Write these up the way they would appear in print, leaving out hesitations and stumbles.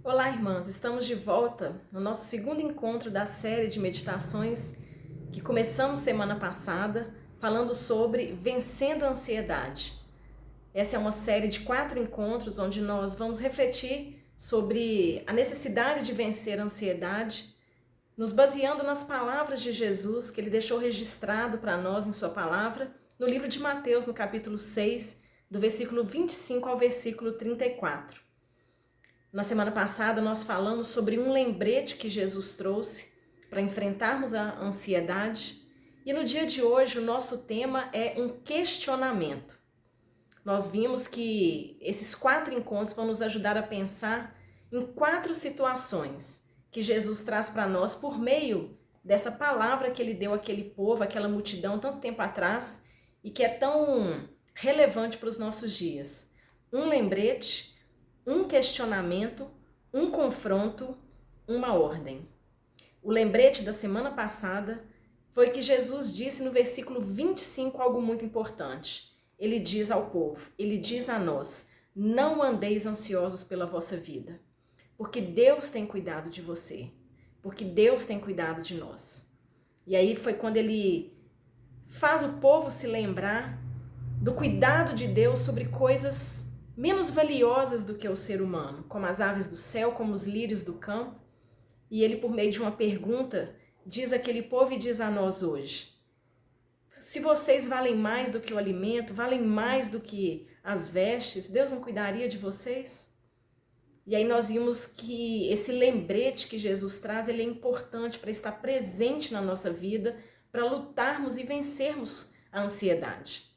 Olá, irmãs! Estamos de volta no nosso segundo encontro da série de meditações que começamos semana passada, falando sobre vencendo a ansiedade. Essa é uma série de 4 encontros onde nós vamos refletir sobre a necessidade de vencer a ansiedade, nos baseando nas palavras de Jesus que ele deixou registrado para nós em sua palavra, no livro de Mateus, no capítulo 6, do versículo 25 ao versículo 34. Na semana passada nós falamos sobre um lembrete que Jesus trouxe para enfrentarmos a ansiedade e no dia de hoje o nosso tema é um questionamento. Nós vimos que esses 4 encontros vão nos ajudar a pensar em 4 situações que Jesus traz para nós por meio dessa palavra que ele deu àquele povo, àquela multidão tanto tempo atrás e que é tão relevante para os nossos dias. Um lembrete, um questionamento, um confronto, uma ordem. O lembrete da semana passada foi que Jesus disse no versículo 25 algo muito importante. Ele diz ao povo, ele diz a nós, não andeis ansiosos pela vossa vida, porque Deus tem cuidado de você, porque Deus tem cuidado de nós. E aí foi quando ele faz o povo se lembrar do cuidado de Deus sobre coisas menos valiosas do que o ser humano, como as aves do céu, como os lírios do campo. E ele, por meio de uma pergunta, diz àquele povo e diz a nós hoje: se vocês valem mais do que o alimento, valem mais do que as vestes, Deus não cuidaria de vocês? E aí nós vimos que esse lembrete que Jesus traz, ele é importante para estar presente na nossa vida, para lutarmos e vencermos a ansiedade.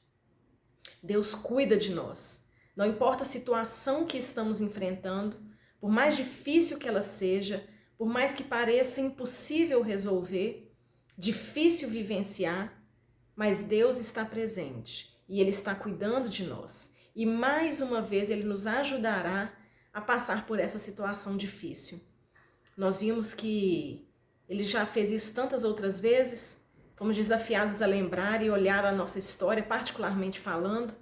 Deus cuida de nós. Não importa a situação que estamos enfrentando, por mais difícil que ela seja, por mais que pareça impossível resolver, difícil vivenciar, mas Deus está presente e Ele está cuidando de nós. E mais uma vez Ele nos ajudará a passar por essa situação difícil. Nós vimos que Ele já fez isso tantas outras vezes, fomos desafiados a lembrar e olhar a nossa história, particularmente falando,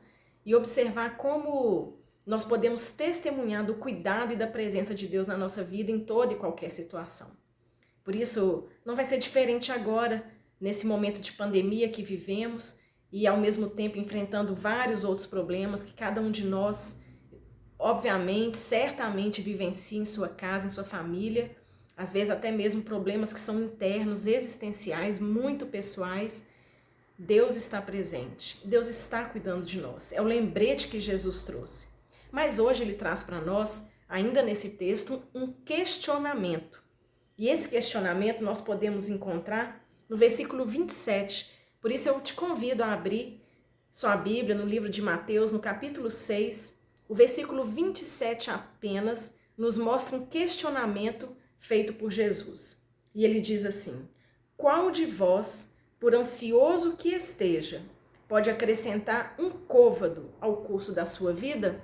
e observar como nós podemos testemunhar do cuidado e da presença de Deus na nossa vida em toda e qualquer situação. Por isso, não vai ser diferente agora, nesse momento de pandemia que vivemos e ao mesmo tempo enfrentando vários outros problemas que cada um de nós, obviamente, certamente vivencia em sua casa, em sua família, às vezes até mesmo problemas que são internos, existenciais, muito pessoais. Deus está presente, Deus está cuidando de nós, é o lembrete que Jesus trouxe. Mas hoje ele traz para nós, ainda nesse texto, um questionamento. E esse questionamento nós podemos encontrar no versículo 27. Por isso eu te convido a abrir sua Bíblia no livro de Mateus, no capítulo 6. O versículo 27 apenas nos mostra um questionamento feito por Jesus. E ele diz assim: qual de vós, por ansioso que esteja, pode acrescentar um côvado ao curso da sua vida?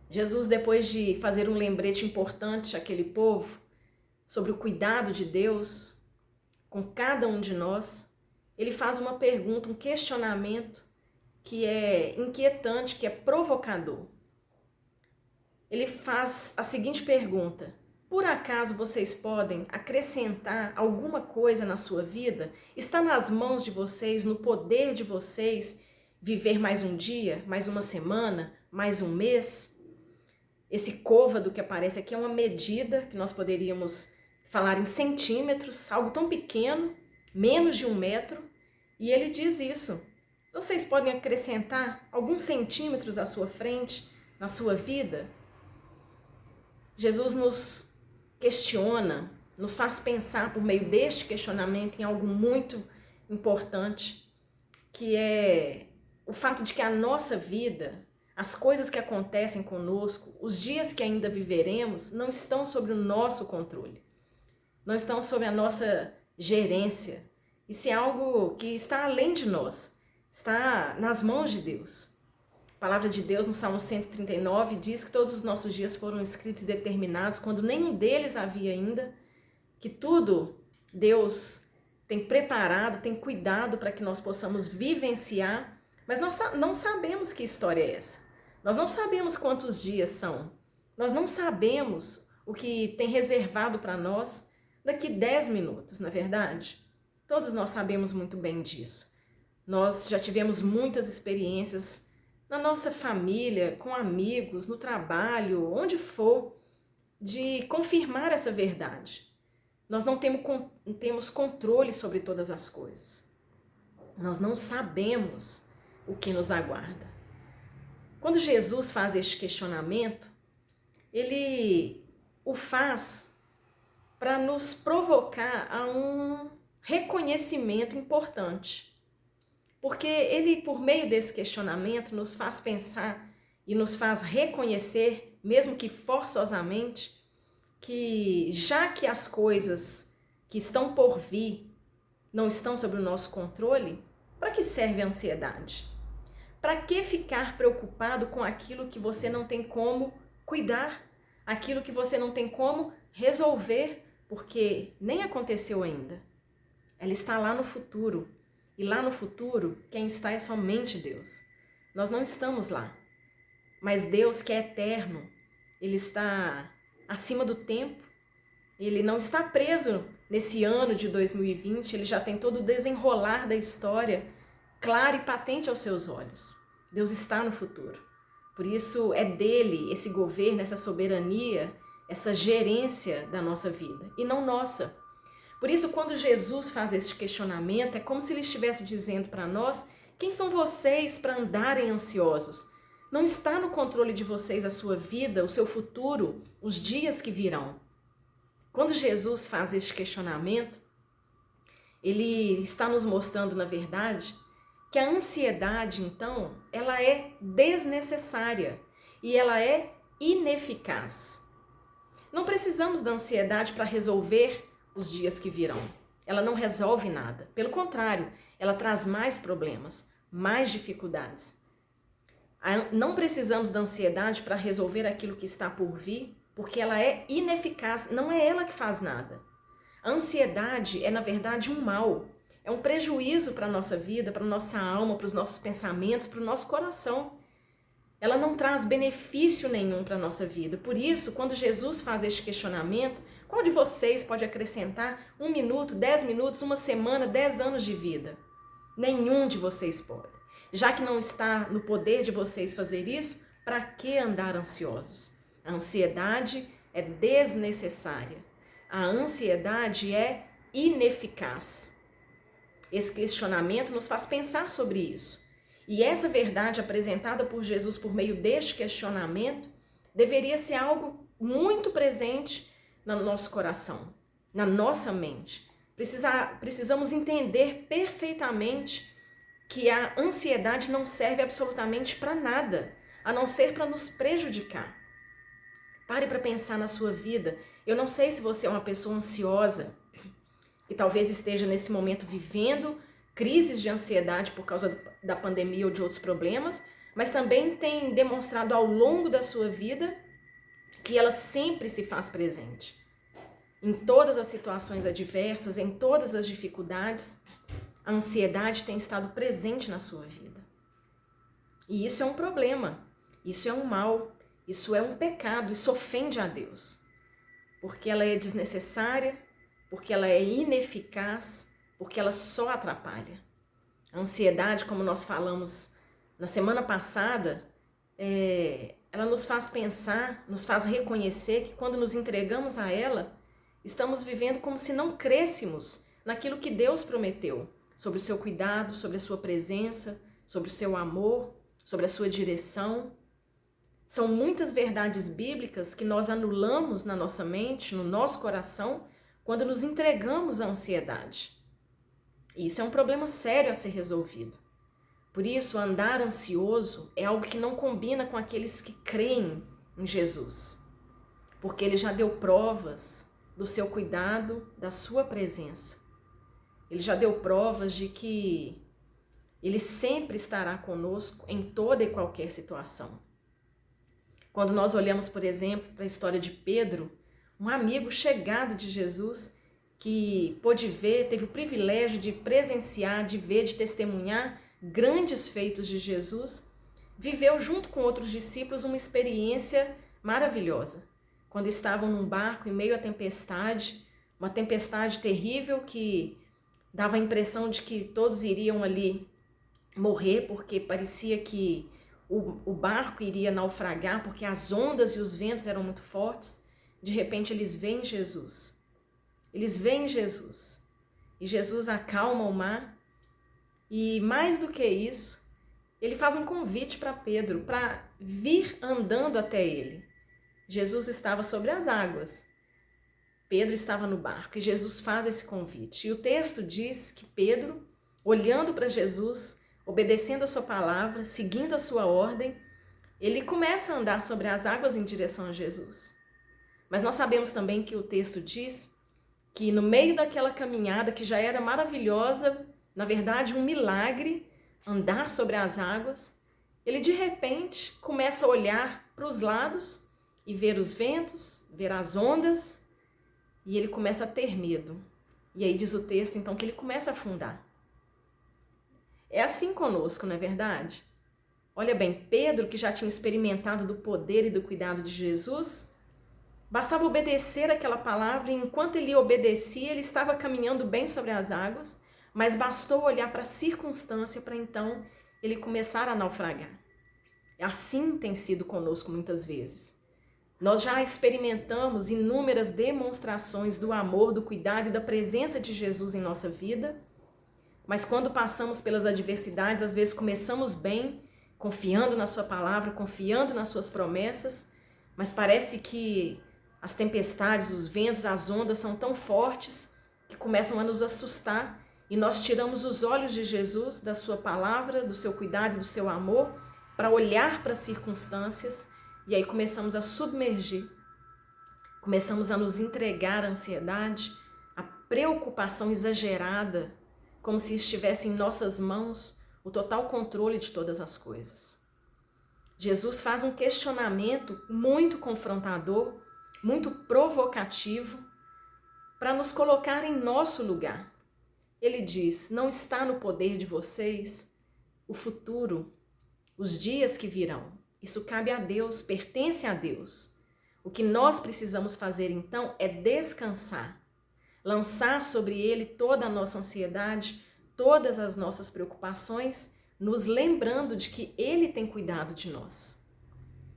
Jesus, depois de fazer um lembrete importante àquele povo sobre o cuidado de Deus com cada um de nós, ele faz uma pergunta, um questionamento que é inquietante, que é provocador. Ele faz a seguinte pergunta: por acaso vocês podem acrescentar alguma coisa na sua vida? Está nas mãos de vocês, no poder de vocês, viver mais um dia, mais uma semana, mais um mês? Esse côvado que aparece aqui é uma medida que nós poderíamos falar em centímetros, algo tão pequeno, menos de 1 metro, e ele diz isso. Vocês podem acrescentar alguns centímetros à sua frente, na sua vida? Jesus nos questiona, nos faz pensar por meio deste questionamento em algo muito importante, que é o fato de que a nossa vida, as coisas que acontecem conosco, os dias que ainda viveremos, não estão sob o nosso controle, não estão sob a nossa gerência. Isso é algo que está além de nós, está nas mãos de Deus. A palavra de Deus no Salmo 139 diz que todos os nossos dias foram escritos e determinados quando nenhum deles havia ainda, que tudo Deus tem preparado, tem cuidado para que nós possamos vivenciar, mas nós não sabemos que história é essa. Nós não sabemos quantos dias são. Nós não sabemos o que tem reservado para nós daqui 10 minutos, não é verdade? Todos nós sabemos muito bem disso. Nós já tivemos muitas experiências na nossa família, com amigos, no trabalho, onde for, de confirmar essa verdade. Nós não temos controle sobre todas as coisas. Nós não sabemos o que nos aguarda. Quando Jesus faz este questionamento, ele o faz para nos provocar a um reconhecimento importante. Porque ele, por meio desse questionamento, nos faz pensar e nos faz reconhecer, mesmo que forçosamente, que já que as coisas que estão por vir não estão sob o nosso controle, para que serve a ansiedade? Para que ficar preocupado com aquilo que você não tem como cuidar, aquilo que você não tem como resolver, porque nem aconteceu ainda. Ela está lá no futuro. E lá no futuro, quem está é somente Deus. Nós não estamos lá. Mas Deus, que é eterno, Ele está acima do tempo. Ele não está preso nesse ano de 2020. Ele já tem todo o desenrolar da história claro e patente aos seus olhos. Deus está no futuro. Por isso é dele esse governo, essa soberania, essa gerência da nossa vida e não nossa. Por isso, quando Jesus faz este questionamento, é como se ele estivesse dizendo para nós: quem são vocês para andarem ansiosos? Não está no controle de vocês a sua vida, o seu futuro, os dias que virão. Quando Jesus faz este questionamento, ele está nos mostrando, na verdade, que a ansiedade, então, ela é desnecessária e ela é ineficaz. Não precisamos da ansiedade para resolver os dias que virão. Ela não resolve nada. Pelo contrário, ela traz mais problemas, mais dificuldades. Não precisamos da ansiedade para resolver aquilo que está por vir, porque ela é ineficaz, não é ela que faz nada. A ansiedade é, na verdade, um mal. É um prejuízo para a nossa vida, para a nossa alma, para os nossos pensamentos, para o nosso coração. Ela não traz benefício nenhum para a nossa vida. Por isso, quando Jesus faz este questionamento, qual de vocês pode acrescentar 1 minuto, 10 minutos, 1 semana, 10 anos de vida? Nenhum de vocês pode. Já que não está no poder de vocês fazer isso, para que andar ansiosos? A ansiedade é desnecessária. A ansiedade é ineficaz. Esse questionamento nos faz pensar sobre isso. E essa verdade apresentada por Jesus por meio deste questionamento deveria ser algo muito presente no nosso coração, na nossa mente. Precisamos entender perfeitamente que a ansiedade não serve absolutamente para nada, a não ser para nos prejudicar. Pare para pensar na sua vida. Eu não sei se você é uma pessoa ansiosa, que talvez esteja nesse momento vivendo crises de ansiedade por causa da pandemia ou de outros problemas, mas também tem demonstrado ao longo da sua vida que ela sempre se faz presente. Em todas as situações adversas, em todas as dificuldades, a ansiedade tem estado presente na sua vida. E isso é um problema, isso é um mal, isso é um pecado, isso ofende a Deus. Porque ela é desnecessária, porque ela é ineficaz, porque ela só atrapalha. A ansiedade, como nós falamos na semana passada, ela nos faz pensar, nos faz reconhecer que quando nos entregamos a ela, estamos vivendo como se não crêssemos naquilo que Deus prometeu, sobre o seu cuidado, sobre a sua presença, sobre o seu amor, sobre a sua direção. São muitas verdades bíblicas que nós anulamos na nossa mente, no nosso coração, quando nos entregamos à ansiedade. E isso é um problema sério a ser resolvido. Por isso, andar ansioso é algo que não combina com aqueles que creem em Jesus. Porque ele já deu provas do seu cuidado, da sua presença. Ele já deu provas de que ele sempre estará conosco em toda e qualquer situação. Quando nós olhamos, por exemplo, para a história de Pedro, um amigo chegado de Jesus, que pôde ver, teve o privilégio de presenciar, de ver, de testemunhar grandes feitos de Jesus, viveu junto com outros discípulos uma experiência maravilhosa, quando estavam num barco em meio à tempestade, uma tempestade terrível que dava a impressão de que todos iriam ali morrer, porque parecia que o barco iria naufragar, porque as ondas e os ventos eram muito fortes. De repente eles veem Jesus. Eles veem Jesus. E Jesus acalma o mar. E mais do que isso, ele faz um convite para Pedro, para vir andando até ele. Jesus estava sobre as águas. Pedro estava no barco e Jesus faz esse convite. E o texto diz que Pedro, olhando para Jesus, obedecendo a sua palavra, seguindo a sua ordem, ele começa a andar sobre as águas em direção a Jesus. Mas nós sabemos também que o texto diz que no meio daquela caminhada que já era maravilhosa, na verdade um milagre, andar sobre as águas, ele de repente começa a olhar para os lados e ver os ventos, ver as ondas, e ele começa a ter medo. E aí diz o texto então que ele começa a afundar. É assim conosco, não é verdade? Olha bem, Pedro, que já tinha experimentado do poder e do cuidado de Jesus, bastava obedecer aquela palavra e enquanto ele obedecia, ele estava caminhando bem sobre as águas, mas bastou olhar para a circunstância para então ele começar a naufragar. Assim tem sido conosco muitas vezes. Nós já experimentamos inúmeras demonstrações do amor, do cuidado e da presença de Jesus em nossa vida, mas quando passamos pelas adversidades, às vezes começamos bem, confiando na sua palavra, confiando nas suas promessas, mas parece que as tempestades, os ventos, as ondas são tão fortes que começam a nos assustar e nós tiramos os olhos de Jesus, da sua palavra, do seu cuidado e do seu amor, para olhar para as circunstâncias e aí começamos a submergir, começamos a nos entregar à ansiedade, à preocupação exagerada, como se estivesse em nossas mãos o total controle de todas as coisas. Jesus faz um questionamento muito confrontador, muito provocativo, para nos colocar em nosso lugar. Ele diz: não está no poder de vocês o futuro, os dias que virão. Isso cabe a Deus, pertence a Deus. O que nós precisamos fazer então é descansar, lançar sobre Ele toda a nossa ansiedade, todas as nossas preocupações, nos lembrando de que Ele tem cuidado de nós.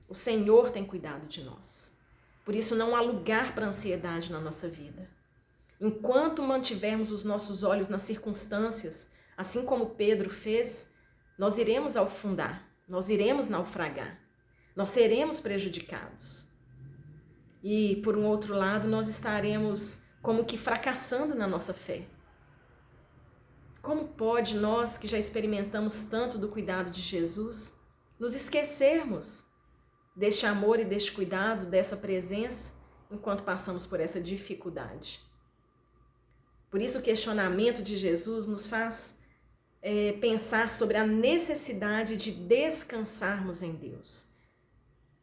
O Senhor tem cuidado de nós. Por isso não há lugar para ansiedade na nossa vida. Enquanto mantivermos os nossos olhos nas circunstâncias, assim como Pedro fez, nós iremos afundar, nós iremos naufragar, nós seremos prejudicados. E, por um outro lado, nós estaremos como que fracassando na nossa fé. Como pode nós, que já experimentamos tanto do cuidado de Jesus, nos esquecermos deste amor e deste cuidado, dessa presença, enquanto passamos por essa dificuldade? Por isso o questionamento de Jesus nos faz pensar sobre a necessidade de descansarmos em Deus.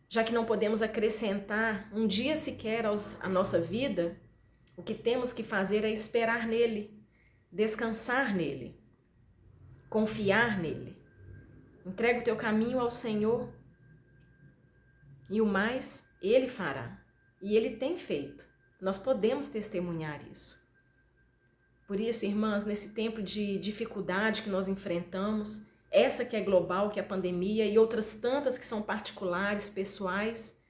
Já que não podemos acrescentar um dia sequer à nossa vida, o que temos que fazer é esperar nele, descansar nele, confiar nele. Entrega o teu caminho ao Senhor e o mais Ele fará. E Ele tem feito. Nós podemos testemunhar isso. Por isso, irmãs, nesse tempo de dificuldade que nós enfrentamos, essa que é global, que é a pandemia, e outras tantas que são particulares, pessoais,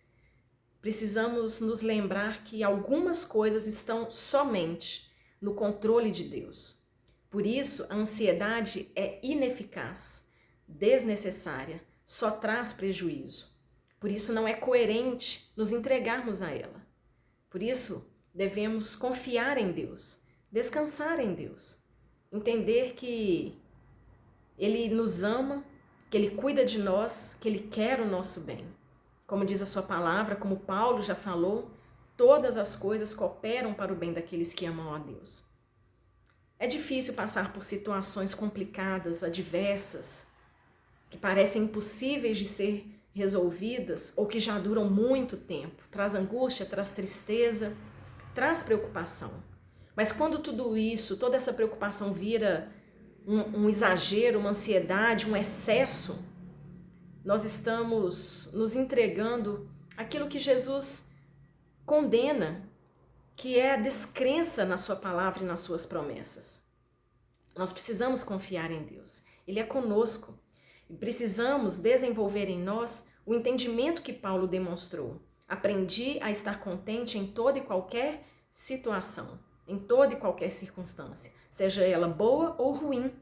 precisamos nos lembrar que algumas coisas estão somente no controle de Deus. Por isso, a ansiedade é ineficaz, desnecessária, só traz prejuízo. Por isso, não é coerente nos entregarmos a ela. Por isso, devemos confiar em Deus, descansar em Deus, entender que Ele nos ama, que Ele cuida de nós, que Ele quer o nosso bem. Como diz a sua palavra, como Paulo já falou, todas as coisas cooperam para o bem daqueles que amam a Deus. É difícil passar por situações complicadas, adversas, que parecem impossíveis de ser resolvidas ou que já duram muito tempo. Traz angústia, traz tristeza, traz preocupação. Mas quando tudo isso, toda essa preocupação vira um exagero, uma ansiedade, um excesso, nós estamos nos entregando aquilo que Jesus condena, que é a descrença na sua palavra e nas suas promessas. Nós precisamos confiar em Deus. Ele é conosco. E precisamos desenvolver em nós o entendimento que Paulo demonstrou. Aprendi a estar contente em toda e qualquer situação, em toda e qualquer circunstância, seja ela boa ou ruim.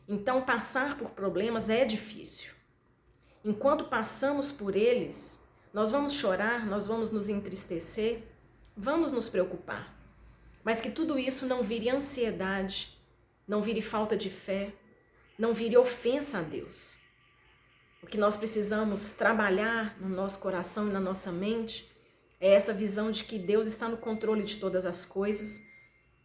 Então, passar por problemas é difícil. Enquanto passamos por eles, nós vamos chorar, nós vamos nos entristecer, vamos nos preocupar. Mas que tudo isso não vire ansiedade, não vire falta de fé, não vire ofensa a Deus. O que nós precisamos trabalhar no nosso coração e na nossa mente é essa visão de que Deus está no controle de todas as coisas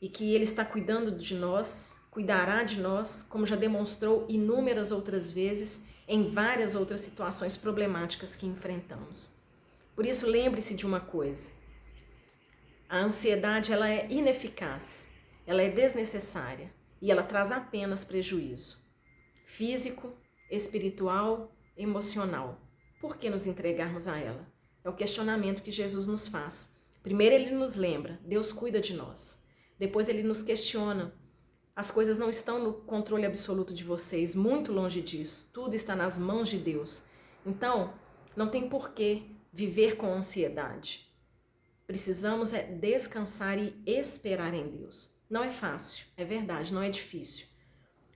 e que Ele está cuidando de nós, cuidará de nós, como já demonstrou inúmeras outras vezes em várias outras situações problemáticas que enfrentamos. Por isso, lembre-se de uma coisa: a ansiedade ela é ineficaz, ela é desnecessária e ela traz apenas prejuízo físico, espiritual, emocional. Por que nos entregarmos a ela? É o questionamento que Jesus nos faz. Primeiro ele nos lembra, Deus cuida de nós. Depois ele nos questiona, as coisas não estão no controle absoluto de vocês, muito longe disso, tudo está nas mãos de Deus. Então, não tem por que viver com ansiedade. Precisamos descansar e esperar em Deus. Não é fácil, é verdade, não é difícil.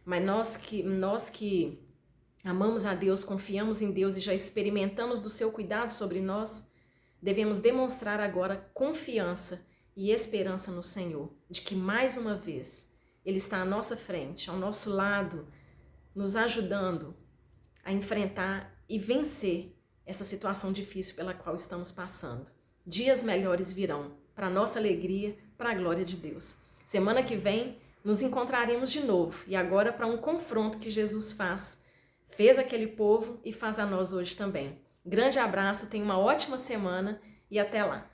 Mas nós que amamos a Deus, confiamos em Deus e já experimentamos do seu cuidado sobre nós, devemos demonstrar agora confiança e esperança no Senhor, de que mais uma vez Ele está à nossa frente, ao nosso lado, nos ajudando a enfrentar e vencer essa situação difícil pela qual estamos passando. Dias melhores virão, para nossa alegria, para a glória de Deus. Semana que vem nos encontraremos de novo, e agora para um confronto que Jesus fez aquele povo e faz a nós hoje também. Grande abraço, tenha uma ótima semana e até lá!